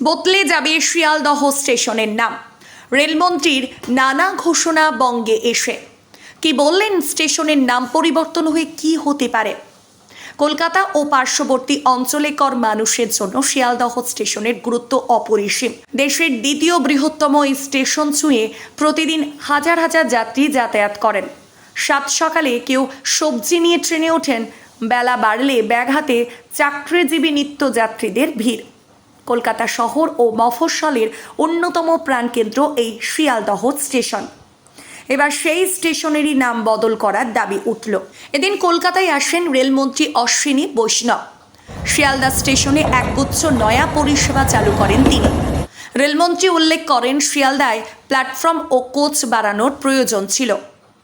বদলে যাবে শিয়ালদহ স্টেশনের নাম। রেলমন্ত্রীর নানা ঘোষণা বঙ্গে এসে কি বললেন, স্টেশনের নাম পরিবর্তন হয়ে কি হতে পারে? কলকাতা ও পার্শ্ববর্তী অঞ্চলেকর মানুষের জন্য শিয়ালদহ স্টেশনের গুরুত্ব অপরিসীম। দেশের দ্বিতীয় বৃহত্তম এই স্টেশন ছুঁয়ে প্রতিদিন হাজার হাজার যাত্রী যাতায়াত করেন। সাত সকালে কেউ সবজি নিয়ে ট্রেনে ওঠেন, বেলা বাড়লে ব্যাগ হাতে চাকরিজীবী নিত্যযাত্রীদের ভিড়। কলকাতা শহর ও মফস্বলের অন্যতম প্রাণকেন্দ্র এই শিয়ালদহ স্টেশন। এবার সেই স্টেশনেরই নাম বদল করার দাবি উঠল। এদিন কলকাতায় আসেন রেলমন্ত্রী অশ্বিনী বৈষ্ণব। শিয়ালদা স্টেশনে একগুচ্ছ নয়া পরিষেবা চালু করেন তিনি। রেলমন্ত্রী উল্লেখ করেন, শিয়ালদায় প্ল্যাটফর্ম ও কোচ বাড়ানোর প্রয়োজন ছিল,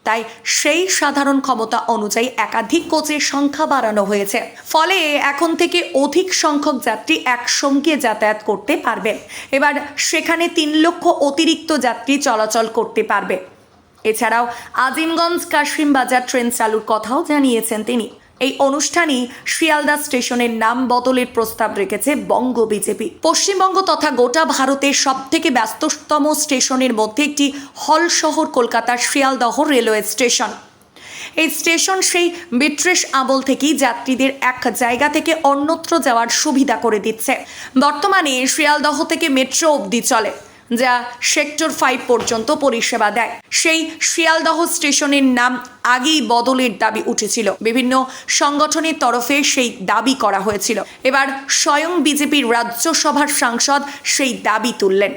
তাই সেই সাধারণ ক্ষমতা অনুযায়ী একাধিক কোচের সংখ্যা বাড়ানো হয়েছে। ফলে এখন থেকে অধিক সংখ্যক যাত্রী একসঙ্গে যাতায়াত করতে পারবে। এবার সেখানে 3 লক্ষ অতিরিক্ত যাত্রী চলাচল করতে পারবে। এছাড়াও আজিমগঞ্জ কাশিমবাজার ট্রেন চালুর কথাও জানিয়েছেন তিনি। এই অনুষ্ঠানেই শিয়ালদা স্টেশনের নাম বদলের প্রস্তাব রেখেছে বঙ্গ বিজেপি। পশ্চিমবঙ্গ তথা গোটা ভারতের সবথেকে ব্যস্ততম স্টেশনের মধ্যে একটি হল শহর কলকাতার শিয়ালদহ রেলওয়ে স্টেশন। এই স্টেশন সেই ব্রিটিশ আমল থেকেই যাত্রীদের এক জায়গা থেকে অন্যত্র যাওয়ার সুবিধা করে দিচ্ছে। বর্তমানে শিয়ালদহ থেকে মেট্রো অবধি চলে, যা সেক্টর 5 পর্যন্ত পরিষেবা দেয়। সেই শিয়ালদহ স্টেশনের নাম আগেই বদলের দাবি উঠেছিল। বিভিন্ন সংগঠনের তরফে সেই দাবি করা হয়েছিল। এবার স্বয়ং বিজেপির রাজ্যসভার সাংসদ সেই দাবি তুললেন।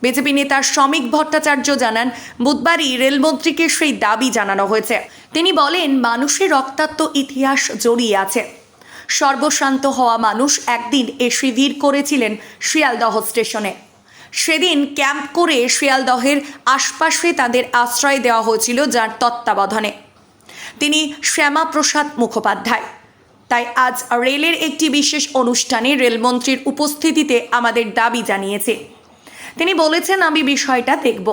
বিজেপি নেতা শ্রমিক ভট্টাচার্য জানান, বুধবারই রেলমন্ত্রীকে সেই দাবি জানানো হয়েছে। তিনি বলেন, মানুষের রক্তাক্ত ইতিহাস জড়িয়ে আছে। সর্বশান্ত হওয়া মানুষ একদিন এসে ভিড় করেছিলেন শিয়ালদহ স্টেশনে। সেদিন ক্যাম্প করে শিয়ালদহের আশপাশে তাদের আশ্রয় দেওয়া হয়েছিল, যার তত্ত্বাবধানে তিনি শ্যামাপ্রসাদ মুখোপাধ্যায়। তাই আজ রেলের একটি বিশেষ অনুষ্ঠানে রেলমন্ত্রীর উপস্থিতিতে আমাদের দাবি জানিয়েছে। তিনি বলেছেন, আমি বিষয়টা দেখব।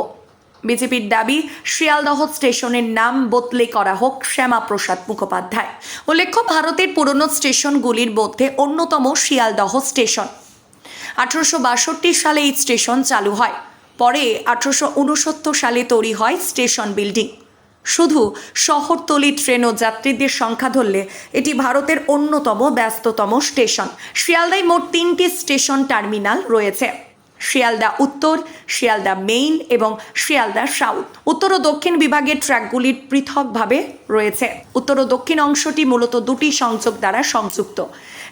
বিজেপির দাবি, শিয়ালদহ স্টেশনের নাম বদলে করা হোক শ্যামাপ্রসাদ মুখোপাধ্যায়। উল্লেখ্য, ভারতের পুরনো স্টেশনগুলির মধ্যে অন্যতম শিয়ালদহ স্টেশন। 1862 সালে এই স্টেশন চালু হয়। পরে 1869 সালে তৈরি হয় স্টেশন বিল্ডিং। শুধু শহরতলি ট্রেন ও যাত্রীদের সংখ্যা ধরলে এটি ভারতের অন্যতম ব্যস্ততম স্টেশন। শিয়ালদায় মোট 3টি স্টেশন টার্মিনাল রয়েছে: শিয়ালদা উত্তর, শিয়ালদা মেইন এবং শিয়ালদা সাউথ। উত্তর ও দক্ষিণ বিভাগের ট্র্যাকগুলির পৃথকভাবে রয়েছে। উত্তর ও দক্ষিণ অংশটি মূলত 2টি সংযোগ দ্বারা সংযুক্ত।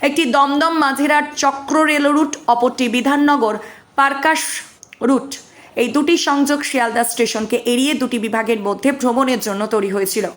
একটি দমদম মাঝেরহাট চক্র রেল রুট, অপরটি বিধাননগর পারকাশ রুট। এই 2টি সংযোগ শিয়ালদা স্টেশনকে এড়িয়ে 2টি বিভাগের মধ্যে ভ্রমণের জন্য তৈরি হয়েছিল।